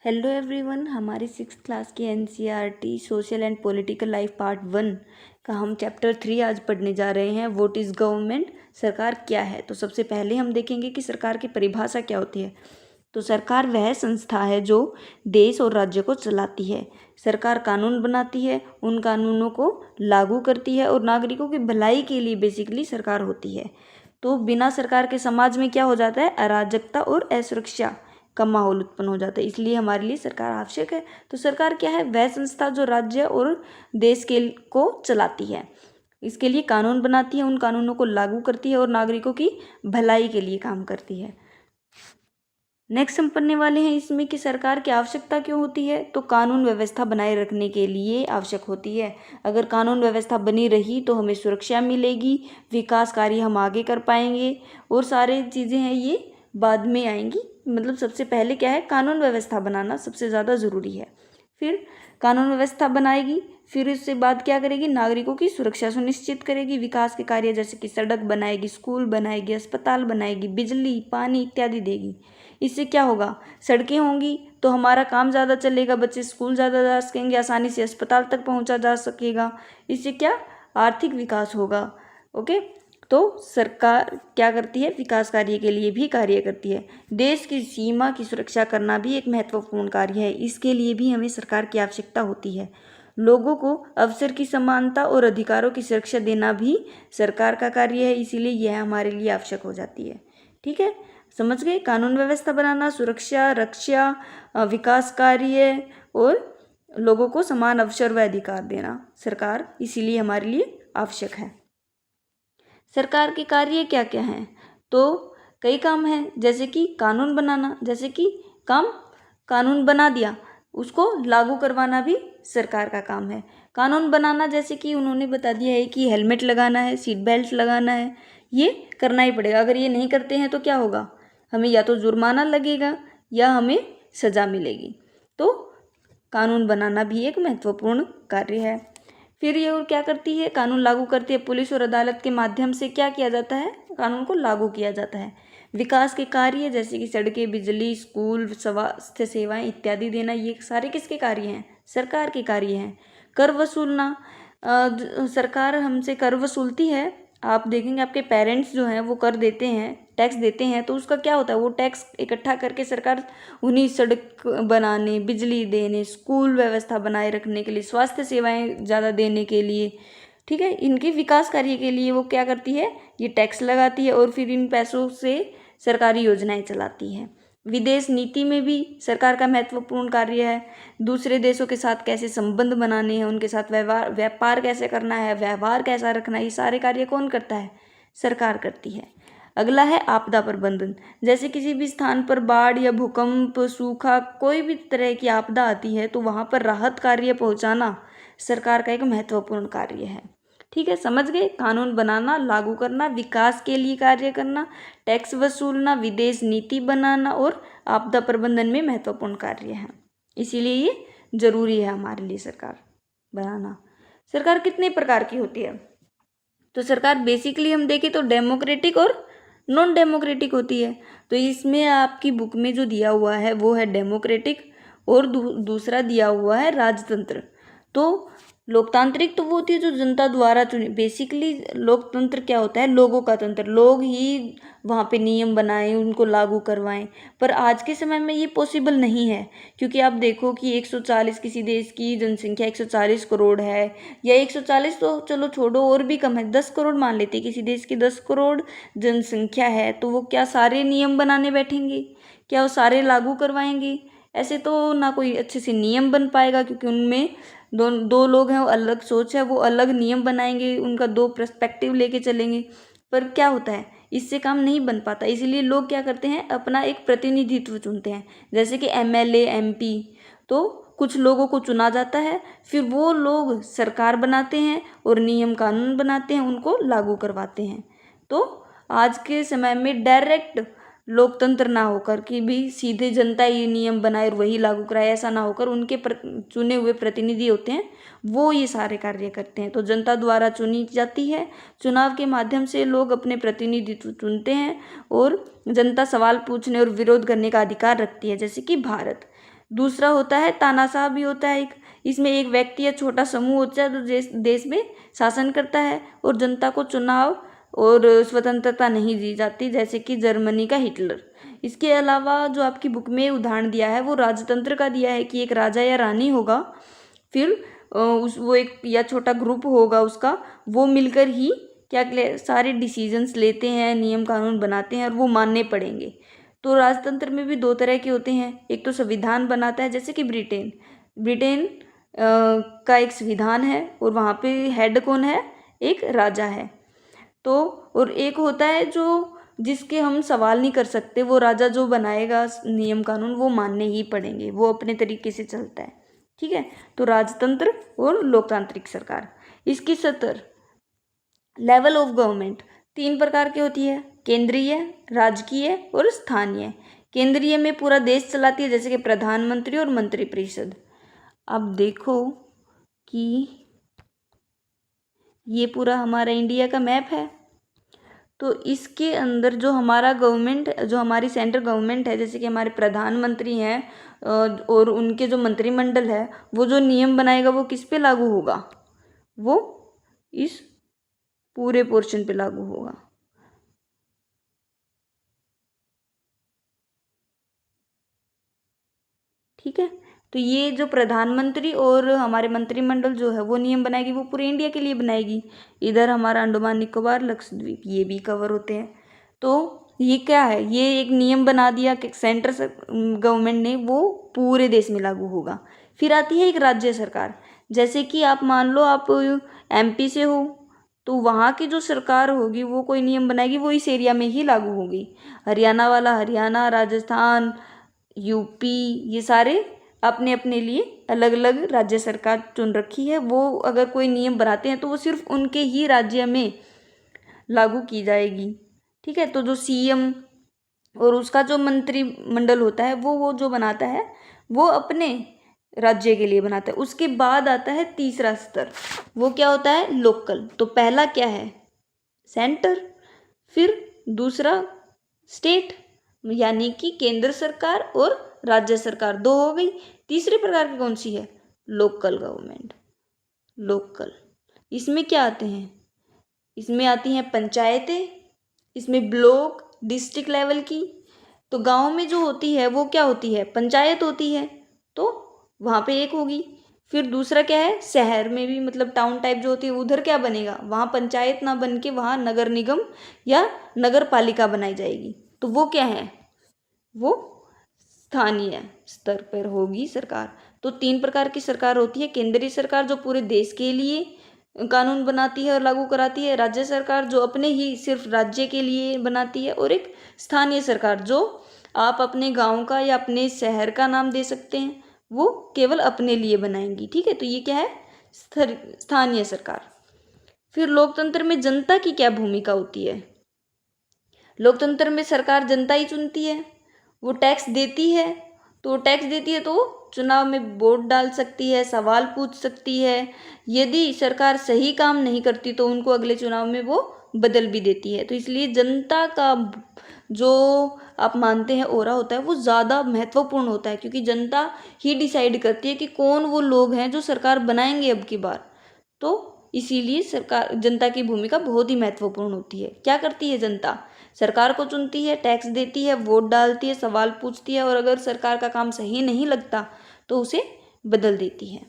Hello everyone, हमारी 6th class की NCERT social and political life part 1 का हम चैप्टर 3 आज पढ़ने जा रहे हैं। व्हाट इज़ गवर्नमेंट, सरकार क्या है। तो सबसे पहले हम देखेंगे कि सरकार की परिभाषा क्या होती है। तो सरकार वह संस्था है जो देश और राज्य को चलाती है। सरकार कानून बनाती है, उन कानूनों को लागू करती है और नागरिकों की भलाई के लिए बेसिकली सरकार होती है। तो बिना सरकार के समाज में क्या हो जाता है, अराजकता और असुरक्षा का माहौल उत्पन्न हो जाता है। इसलिए हमारे लिए सरकार आवश्यक है। तो सरकार क्या है, वह संस्था जो राज्य और देश के को चलाती है, इसके लिए कानून बनाती है, उन कानूनों को लागू करती है और नागरिकों की भलाई के लिए काम करती है। नेक्स्ट हम पढ़ने वाले हैं इसमें कि सरकार की आवश्यकता क्यों होती है। तो कानून व्यवस्था बनाए रखने के लिए आवश्यक होती है। अगर कानून व्यवस्था बनी रही तो हमें सुरक्षा मिलेगी, विकास कार्य हम आगे कर पाएंगे और सारी चीज़ें हैं ये बाद में आएंगी। मतलब सबसे पहले क्या है, कानून व्यवस्था बनाना सबसे ज़्यादा ज़रूरी है। फिर कानून व्यवस्था बनाएगी, फिर उससे बाद क्या करेगी, नागरिकों की सुरक्षा सुनिश्चित करेगी, विकास के कार्य जैसे कि सड़क बनाएगी, स्कूल बनाएगी, अस्पताल बनाएगी, बिजली पानी इत्यादि देगी। इससे क्या होगा, सड़कें होंगी तो हमारा काम ज़्यादा चलेगा, बच्चे स्कूल ज़्यादा जा सकेंगे, आसानी से अस्पताल तक पहुंचा जा सकेगा। इससे क्या, आर्थिक विकास होगा। ओके, तो सरकार क्या करती है, विकास कार्य के लिए भी कार्य करती है। देश की सीमा की सुरक्षा करना भी एक महत्वपूर्ण कार्य है। इसके लिए भी हमें सरकार की आवश्यकता होती है। लोगों को अवसर की समानता और अधिकारों की सुरक्षा देना भी सरकार का कार्य है, इसीलिए यह हमारे लिए आवश्यक हो जाती है। ठीक है, समझ गए। कानून व्यवस्था बनाना, सुरक्षा, रक्षा, विकास कार्य और लोगों को समान अवसर व अधिकार देना सरकार इसीलिए हमारे लिए आवश्यक है। सरकार के कार्य क्या क्या हैं, तो कई काम हैं, जैसे कि कानून बनाना, जैसे कि कानून बना दिया, उसको लागू करवाना भी सरकार का काम है। कानून बनाना जैसे कि उन्होंने बता दिया है कि हेलमेट लगाना है, सीट बेल्ट लगाना है, ये करना ही पड़ेगा। अगर ये नहीं करते हैं तो क्या होगा, हमें या तो जुर्माना लगेगा या हमें सज़ा मिलेगी। तो कानून बनाना भी एक महत्वपूर्ण कार्य है। फिर ये और क्या करती है, कानून लागू करती है। पुलिस और अदालत के माध्यम से क्या किया जाता है, कानून को लागू किया जाता है। विकास के कार्य जैसे कि सड़कें, बिजली, स्कूल, स्वास्थ्य सेवाएं इत्यादि देना, ये सारे किसके कार्य हैं, सरकार के कार्य हैं। कर वसूलना, सरकार हमसे कर वसूलती है। आप देखेंगे आपके पेरेंट्स जो हैं वो कर देते हैं, टैक्स देते हैं, तो उसका क्या होता है, वो टैक्स इकट्ठा करके सरकार उन्हीं सड़क बनाने, बिजली देने, स्कूल व्यवस्था बनाए रखने के लिए, स्वास्थ्य सेवाएं ज़्यादा देने के लिए, ठीक है, इनके विकास कार्य के लिए वो क्या करती है, ये टैक्स लगाती है और फिर इन पैसों से सरकारी योजनाएं चलाती है। विदेश नीति में भी सरकार का महत्वपूर्ण कार्य है। दूसरे देशों के साथ कैसे संबंध बनाने हैं, उनके साथ व्यापार कैसे करना है, व्यवहार कैसा रखना है, ये सारे कार्य कौन करता है, सरकार करती है। अगला है आपदा प्रबंधन। जैसे किसी भी स्थान पर बाढ़ या भूकंप, सूखा, कोई भी तरह की आपदा आती है तो वहाँ पर राहत कार्य पहुँचाना सरकार का एक महत्वपूर्ण कार्य है। ठीक है, समझ गए। कानून बनाना, लागू करना, विकास के लिए कार्य करना, टैक्स वसूलना, विदेश नीति बनाना और आपदा प्रबंधन में महत्वपूर्ण कार्य है। इसीलिए ये जरूरी है हमारे लिए सरकार बनाना। सरकार कितने प्रकार की होती है, तो सरकार बेसिकली हम देखें तो डेमोक्रेटिक और नॉन डेमोक्रेटिक होती है। तो इसमें आपकी बुक में जो दिया हुआ है वो है डेमोक्रेटिक और दूसरा दिया हुआ है राजतंत्र। तो लोकतांत्रिक तो वो होती है जो जनता द्वारा चुनी। बेसिकली लोकतंत्र क्या होता है, लोगों का तंत्र, लोग ही वहाँ पे नियम बनाएं, उनको लागू करवाएं। पर आज के समय में ये पॉसिबल नहीं है, क्योंकि आप देखो कि 140 किसी देश की जनसंख्या 140 करोड़ है, या 140 तो चलो छोड़ो और भी कम है, 10 करोड़ मान लेते हैं, किसी देश की 10 करोड़ जनसंख्या है, तो वो क्या सारे नियम बनाने बैठेंगे, क्या वो सारे लागू करवाएंगे, ऐसे तो ना कोई अच्छे से नियम बन पाएगा, क्योंकि उनमें दो लोग हैं, वो अलग सोच है, वो अलग नियम बनाएंगे, उनका दो पर्सपेक्टिव लेके चलेंगे। पर क्या होता है, इससे काम नहीं बन पाता। इसीलिए लोग क्या करते हैं, अपना एक प्रतिनिधित्व चुनते हैं, जैसे कि एमएलए, एमपी। तो कुछ लोगों को चुना जाता है, फिर वो लोग सरकार बनाते हैं और नियम कानून बनाते हैं, उनको लागू करवाते हैं। तो आज के समय में डायरेक्ट लोकतंत्र ना होकर कि भी सीधे जनता ये नियम बनाए और वही लागू कराए, ऐसा ना होकर उनके चुने हुए प्रतिनिधि होते हैं, वो ये सारे कार्य करते हैं। तो जनता द्वारा चुनी जाती है, चुनाव के माध्यम से लोग अपने प्रतिनिधित्व चुनते हैं और जनता सवाल पूछने और विरोध करने का अधिकार रखती है। जैसे कि भारत, दूसरा होता है तानाशाह भी होता है एक, इसमें एक व्यक्ति या छोटा समूह होता है जो देश में शासन करता है और जनता को चुनाव और स्वतंत्रता नहीं दी जाती, जैसे कि जर्मनी का हिटलर। इसके अलावा जो आपकी बुक में उदाहरण दिया है वो राजतंत्र का दिया है कि एक राजा या रानी होगा, फिर वो एक या छोटा ग्रुप होगा उसका, वो मिलकर ही सारे डिसीजंस लेते हैं, नियम कानून बनाते हैं और वो मानने पड़ेंगे। तो राजतंत्र में भी दो तरह के होते हैं, एक तो संविधान बनाता है जैसे कि ब्रिटेन ब्रिटेन का एक संविधान है और वहाँ पे हेड कौन है, एक राजा है। तो और एक होता है जो जिसके हम सवाल नहीं कर सकते, वो राजा जो बनाएगा नियम कानून वो मानने ही पड़ेंगे, वो अपने तरीके से चलता है। ठीक है, तो राजतंत्र और लोकतांत्रिक सरकार। इसकी सतर लेवल ऑफ गवर्नमेंट 3 प्रकार की होती है, केंद्रीय, राजकीय और स्थानीय। केंद्रीय में पूरा देश चलाती है जैसे कि प्रधानमंत्री और मंत्रिपरिषद। अब देखो कि ये पूरा हमारा इंडिया का मैप है, तो इसके अंदर जो हमारा गवर्नमेंट, जो हमारी सेंट्रल गवर्नमेंट है, जैसे कि हमारे प्रधानमंत्री हैं और उनके जो मंत्रिमंडल है, वो जो नियम बनाएगा वो किस पे लागू होगा, वो इस पूरे पोर्शन पे लागू होगा। ठीक है, तो ये जो प्रधानमंत्री और हमारे मंत्रिमंडल जो है वो नियम बनाएगी, वो पूरे इंडिया के लिए बनाएगी। इधर हमारा अंडमान निकोबार, लक्षद्वीप ये भी कवर होते हैं। तो ये क्या है, ये एक नियम बना दिया कि सेंट्रल गवर्नमेंट ने, वो पूरे देश में लागू होगा। फिर आती है एक राज्य सरकार, जैसे कि आप मान लो आप एमपी से हो, तो वहाँ की जो सरकार होगी वो कोई नियम बनाएगी, वो इस एरिया में ही लागू होगी। हरियाणा वाला हरियाणा, राजस्थान, यूपी, ये सारे अपने अपने लिए अलग अलग राज्य सरकार चुन रखी है, वो अगर कोई नियम बनाते हैं तो वो सिर्फ उनके ही राज्य में लागू की जाएगी। ठीक है, तो जो सीएम और उसका जो मंत्रिमंडल होता है वो जो बनाता है वो अपने राज्य के लिए बनाता है। उसके बाद आता है तीसरा स्तर, वो क्या होता है, लोकल। तो पहला क्या है, सेंटर, फिर दूसरा स्टेट, यानी कि केंद्र सरकार और राज्य सरकार, 2 हो गई। तीसरे प्रकार की कौन सी है, लोकल गवर्नमेंट। लोकल, इसमें क्या आते हैं, इसमें आती हैं पंचायतें, इसमें ब्लॉक डिस्ट्रिक्ट लेवल की। तो गांव में जो होती है वो क्या होती है, पंचायत होती है, तो वहाँ पे एक होगी। फिर दूसरा क्या है, शहर में भी मतलब टाउन टाइप जो होती है उधर क्या बनेगा, वहाँ पंचायत ना बन के वहाँ नगर निगम या नगर पालिका बनाई जाएगी। तो वो क्या है, वो स्थानीय स्तर पर होगी सरकार। तो 3 प्रकार की सरकार होती है, केंद्रीय सरकार जो पूरे देश के लिए कानून बनाती है और लागू कराती है, राज्य सरकार जो अपने ही सिर्फ राज्य के लिए बनाती है, और एक स्थानीय सरकार जो आप अपने गांव का या अपने शहर का नाम दे सकते हैं, वो केवल अपने लिए बनाएंगी। ठीक है, तो ये क्या है, स्थानीय सरकार। फिर लोकतंत्र में जनता की क्या भूमिका होती है, लोकतंत्र में सरकार जनता ही चुनती है, वो टैक्स देती है, तो टैक्स देती है तो चुनाव में वोट डाल सकती है, सवाल पूछ सकती है। यदि सरकार सही काम नहीं करती तो उनको अगले चुनाव में वो बदल भी देती है। तो इसलिए जनता का जो आप मानते हैं ओरा होता है वो ज़्यादा महत्वपूर्ण होता है, क्योंकि जनता ही डिसाइड करती है कि कौन वो लोग हैं जो सरकार बनाएंगे अब की बार। तो इसीलिए सरकार, जनता की भूमिका बहुत ही महत्वपूर्ण होती है। क्या करती है जनता, सरकार को चुनती है, टैक्स देती है, वोट डालती है, सवाल पूछती है, और अगर सरकार का काम सही नहीं लगता तो उसे बदल देती है।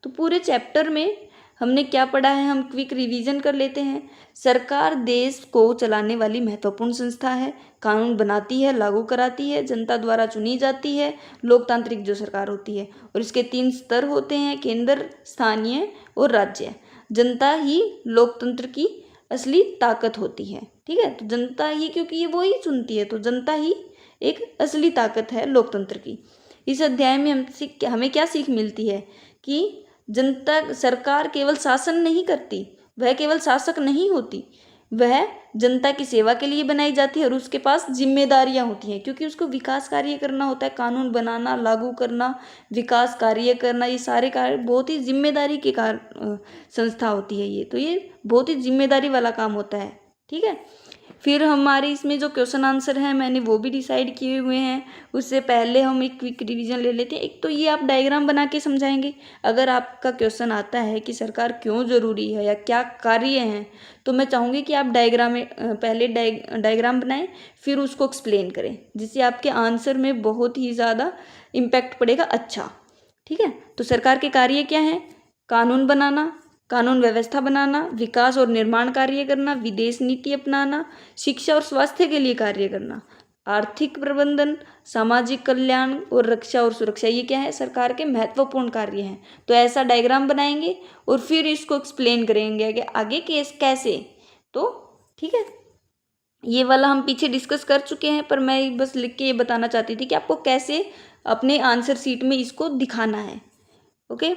तो पूरे चैप्टर में हमने क्या पढ़ा है, हम क्विक रिवीजन कर लेते हैं। सरकार देश को चलाने वाली महत्वपूर्ण संस्था है, कानून बनाती है, लागू कराती है, जनता द्वारा चुनी जाती है, लोकतांत्रिक जो सरकार होती है। और इसके 3 स्तर होते हैं, केंद्र, स्थानीय और राज्य। जनता ही लोकतंत्र की असली ताकत होती है। ठीक है, तो जनता ही, क्योंकि ये वो ही चुनती है, तो जनता ही एक असली ताकत है लोकतंत्र की। इस अध्याय में हमें क्या सीख मिलती है कि जनता, सरकार केवल शासन नहीं करती, वह केवल शासक नहीं होती, वह जनता की सेवा के लिए बनाई जाती है और उसके पास जिम्मेदारियां होती हैं, क्योंकि उसको विकास कार्य करना होता है, कानून बनाना, लागू करना, विकास कार्य करना, ये सारे कार्य बहुत ही जिम्मेदारी के संस्था होती है ये, तो ये बहुत ही जिम्मेदारी वाला काम होता है। ठीक है, फिर हमारे इसमें जो क्वेश्चन आंसर है मैंने वो भी डिसाइड किए हुए हैं। उससे पहले हम एक क्विक रिवीजन ले लेते हैं। एक तो ये आप डायग्राम बना के समझाएंगे। अगर आपका क्वेश्चन आता है कि सरकार क्यों ज़रूरी है या क्या कार्य हैं, तो मैं चाहूँगी कि आप डायग्राम में पहले डायग्राम बनाएं, फिर उसको एक्सप्लेन करें, जिससे आपके आंसर में बहुत ही ज़्यादा इम्पैक्ट पड़ेगा। अच्छा, ठीक है। तो सरकार के कार्य क्या हैं? कानून बनाना, कानून व्यवस्था बनाना, विकास और निर्माण कार्य करना, विदेश नीति अपनाना, शिक्षा और स्वास्थ्य के लिए कार्य करना, आर्थिक प्रबंधन, सामाजिक कल्याण और रक्षा और सुरक्षा। ये क्या है? सरकार के महत्वपूर्ण कार्य हैं। तो ऐसा डायग्राम बनाएंगे और फिर इसको एक्सप्लेन करेंगे कि आगे कैसे। तो ठीक है, ये वाला हम पीछे डिस्कस कर चुके हैं, पर मैं बस लिख के ये बताना चाहती थी कि आपको कैसे अपने आंसर शीट में इसको दिखाना है। ओके।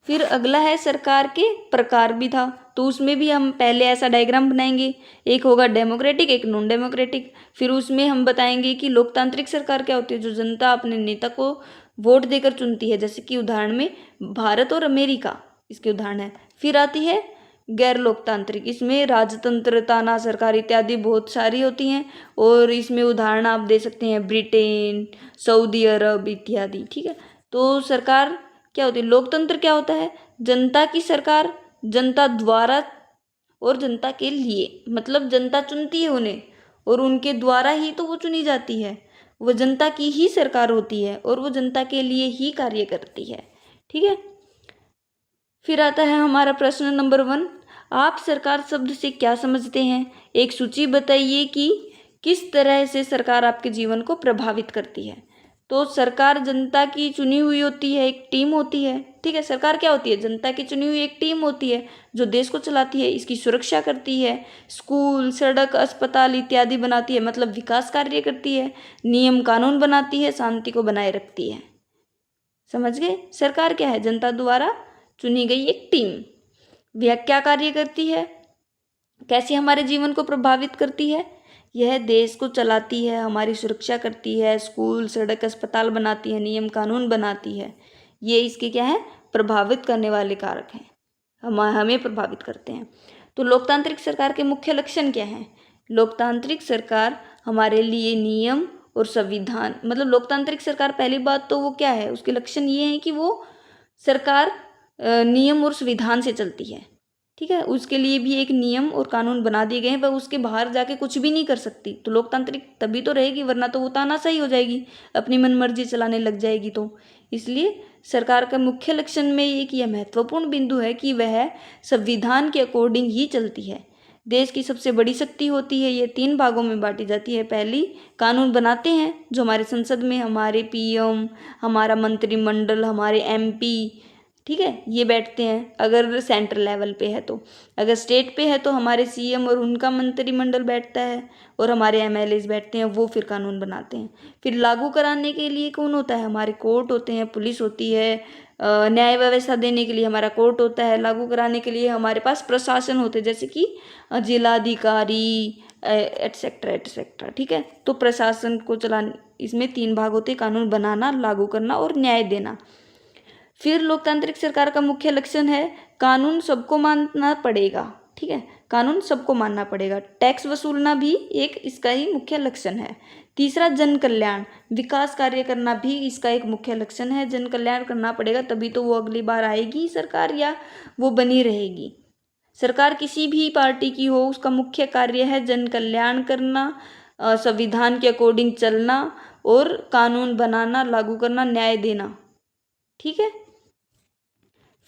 फिर अगला है सरकार के प्रकार भी था, तो उसमें भी हम पहले ऐसा डायग्राम बनाएंगे। एक होगा डेमोक्रेटिक, एक नॉन डेमोक्रेटिक। फिर उसमें हम बताएंगे कि लोकतांत्रिक सरकार क्या होती है, जो जनता अपने नेता को वोट देकर चुनती है, जैसे कि उदाहरण में भारत और अमेरिका इसके उदाहरण है। फिर आती है गैर लोकतांत्रिक, इसमें राजतंत्र, ताना सरकार इत्यादि बहुत सारी होती हैं, और इसमें उदाहरण आप दे सकते हैं ब्रिटेन, सऊदी अरब इत्यादि। ठीक है। तो सरकार क्या होती है? लोकतंत्र क्या होता है? जनता की सरकार, जनता द्वारा और जनता के लिए, मतलब जनता चुनती है उन्हें और उनके द्वारा ही तो वो चुनी जाती है। वो जनता की ही सरकार होती है और वो जनता के लिए ही कार्य करती है। ठीक है। फिर आता है हमारा प्रश्न नंबर 1, आप सरकार शब्द से क्या समझते हैं? एक सूची बताइए कि किस तरह से सरकार आपके जीवन को प्रभावित करती है। तो सरकार जनता की चुनी हुई होती है, एक टीम होती है। ठीक है। सरकार क्या होती है? जनता की चुनी हुई एक टीम होती है जो देश को चलाती है, इसकी सुरक्षा करती है, स्कूल, सड़क, अस्पताल इत्यादि बनाती है, मतलब विकास कार्य करती है, नियम कानून बनाती है, शांति को बनाए रखती है। समझ गए? सरकार क्या है? जनता द्वारा चुनी गई एक टीम। वह क्या कार्य करती है, कैसे हमारे जीवन को प्रभावित करती है? यह देश को चलाती है, हमारी सुरक्षा करती है, स्कूल, सड़क, अस्पताल बनाती है, नियम कानून बनाती है। ये इसके क्या है? प्रभावित करने वाले कारक हैं, हमें प्रभावित करते हैं। तो लोकतांत्रिक सरकार के मुख्य लक्षण क्या हैं? लोकतांत्रिक सरकार हमारे लिए नियम और संविधान, मतलब लोकतांत्रिक सरकार, पहली बात तो वो क्या है, उसके लक्षण ये हैं कि वो सरकार नियम और संविधान से चलती है। ठीक है। उसके लिए भी एक नियम और कानून बना दिए गए हैं, वह उसके बाहर जाके कुछ भी नहीं कर सकती। तो लोकतांत्रिक तभी तो रहेगी, वरना तो वो तानाशाही हो जाएगी, अपनी मनमर्जी चलाने लग जाएगी। तो इसलिए सरकार का मुख्य लक्षण में एक यह महत्वपूर्ण बिंदु है कि वह संविधान के अकॉर्डिंग ही चलती है। देश की सबसे बड़ी शक्ति होती है, ये 3 भागों में बांटी जाती है। पहली, कानून बनाते हैं, जो हमारे संसद में हमारे पीएम, हमारा मंत्रिमंडल, हमारे एमपी, ठीक है, ये बैठते हैं अगर सेंट्रल लेवल पे है तो। अगर स्टेट पे है तो हमारे सीएम और उनका मंत्रिमंडल बैठता है और हमारे एमएलएज बैठते हैं, वो फिर कानून बनाते हैं। फिर लागू कराने के लिए कौन होता है? हमारे कोर्ट होते हैं, पुलिस होती है, न्याय व्यवस्था देने के लिए हमारा कोर्ट होता है, लागू कराने के लिए हमारे पास प्रशासन होते हैं, जैसे कि जिलाधिकारी एटसेट्रा एटसेट्रा। ठीक है। तो प्रशासन को चलाने, इसमें 3 भाग होते हैं, कानून बनाना, लागू करना और न्याय देना। फिर लोकतांत्रिक सरकार का मुख्य लक्षण है कानून सबको मानना पड़ेगा। ठीक है। कानून सबको मानना पड़ेगा। टैक्स वसूलना भी एक इसका ही मुख्य लक्षण है। तीसरा, जन कल्याण, विकास कार्य करना भी इसका एक मुख्य लक्षण है। जन कल्याण करना पड़ेगा, तभी तो वो अगली बार आएगी सरकार या वो बनी रहेगी। सरकार किसी भी पार्टी की हो, उसका मुख्य कार्य है जन कल्याण करना, संविधान के अकॉर्डिंग चलना और कानून बनाना, लागू करना, न्याय देना। ठीक है।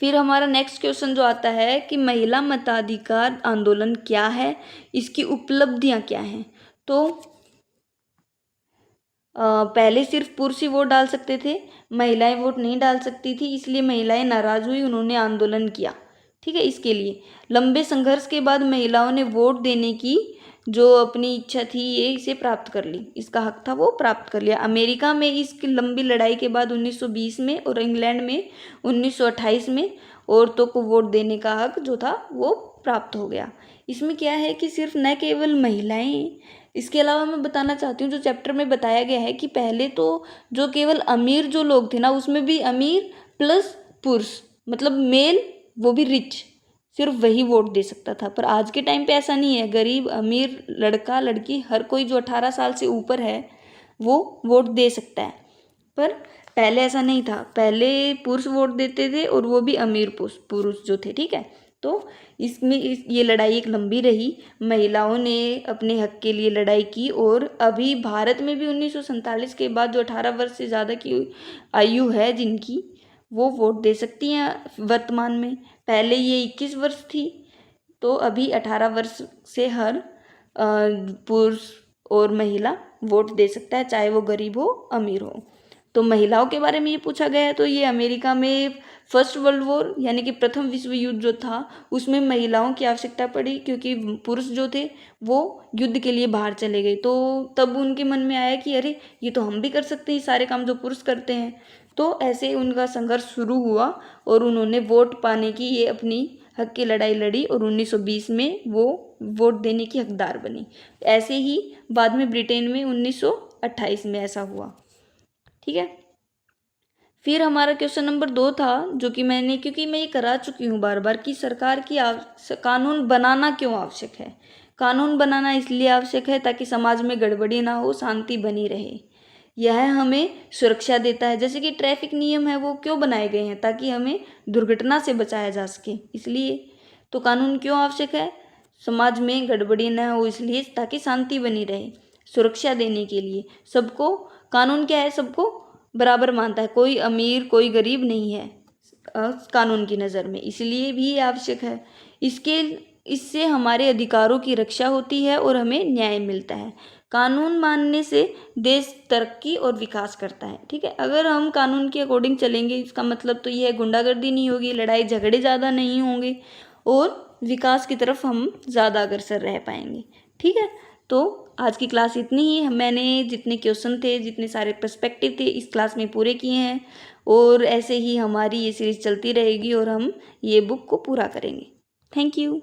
फिर हमारा नेक्स्ट क्वेश्चन जो आता है कि महिला मताधिकार आंदोलन क्या है, इसकी उपलब्धियां क्या हैं। तो पहले सिर्फ पुरुष ही वोट डाल सकते थे, महिलाएं वोट नहीं डाल सकती थी, इसलिए महिलाएं नाराज हुई, उन्होंने आंदोलन किया। ठीक है। इसके लिए लंबे संघर्ष के बाद महिलाओं ने वोट देने की जो अपनी इच्छा थी ये इसे प्राप्त कर ली, इसका हक था वो प्राप्त कर लिया। अमेरिका में इसकी लंबी लड़ाई के बाद 1920 में और इंग्लैंड में 1928 में औरतों को वोट देने का हक जो था वो प्राप्त हो गया। इसमें क्या है कि सिर्फ न केवल महिलाएं, इसके अलावा मैं बताना चाहती हूँ जो चैप्टर में बताया गया है कि पहले तो जो केवल अमीर जो लोग थे ना, उसमें भी अमीर प्लस पुरुष, मतलब मेल, वो भी रिच, सिर्फ वही वोट दे सकता था। पर आज के टाइम पे ऐसा नहीं है, गरीब अमीर लड़का लड़की हर कोई जो 18 साल से ऊपर है वो वोट दे सकता है। पर पहले ऐसा नहीं था, पहले पुरुष वोट देते थे और वो भी अमीर पुरुष जो थे, ठीक है। तो ये लड़ाई एक लंबी रही, महिलाओं ने अपने हक के लिए लड़ाई की और अभी भारत में भी 1947 के बाद जो 18 वर्ष से ज़्यादा की आयु है जिनकी, वो वोट दे सकती हैं वर्तमान में। पहले ये 21 वर्ष थी, तो अभी 18 वर्ष से हर पुरुष और महिला वोट दे सकता है, चाहे वो गरीब हो अमीर हो। तो महिलाओं के बारे में ये पूछा गया है, तो ये अमेरिका में फर्स्ट वर्ल्ड वॉर यानी कि प्रथम विश्व युद्ध जो था उसमें महिलाओं की आवश्यकता पड़ी, क्योंकि पुरुष जो थे वो युद्ध के लिए बाहर चले गए। तो तब उनके मन में आया कि अरे ये तो हम भी कर सकते हैं सारे काम जो पुरुष करते हैं। तो ऐसे उनका संघर्ष शुरू हुआ और उन्होंने वोट पाने की ये अपनी हक की लड़ाई लड़ी और 1920 में वो वोट देने की हकदार बनी। ऐसे ही बाद में ब्रिटेन में 1928 में ऐसा हुआ, ठीक है। फिर हमारा क्वेश्चन नंबर 2 था, जो कि मैंने, क्योंकि मैं ये करा चुकी हूँ बार बार, कि सरकार की कानून बनाना क्यों आवश्यक है। कानून बनाना इसलिए आवश्यक है ताकि समाज में गड़बड़ी ना हो, शांति बनी रहे। यह हमें सुरक्षा देता है। जैसे कि ट्रैफिक नियम है वो क्यों बनाए गए हैं, ताकि हमें दुर्घटना से बचाया जा सके, इसलिए। तो कानून क्यों आवश्यक है, समाज में गड़बड़ी ना हो इसलिए, ताकि शांति बनी रहे, सुरक्षा देने के लिए। सबको कानून क्या है, सबको बराबर मानता है, कोई अमीर कोई गरीब नहीं है कानून की नज़र में, इसलिए भी ये आवश्यक है। इससे हमारे अधिकारों की रक्षा होती है और हमें न्याय मिलता है। कानून मानने से देश तरक्की और विकास करता है, ठीक है। अगर हम कानून के अकॉर्डिंग चलेंगे, इसका मतलब तो ये है गुंडागर्दी नहीं होगी, लड़ाई झगड़े ज़्यादा नहीं होंगे और विकास की तरफ हम ज़्यादा अग्रसर रह पाएंगे, ठीक है। तो आज की क्लास इतनी ही। मैंने जितने क्वेश्चन थे, जितने सारे पर्सपेक्टिव थे इस क्लास में पूरे किए हैं और ऐसे ही हमारी ये सीरीज़ चलती रहेगी और हम ये बुक को पूरा करेंगे। Thank you.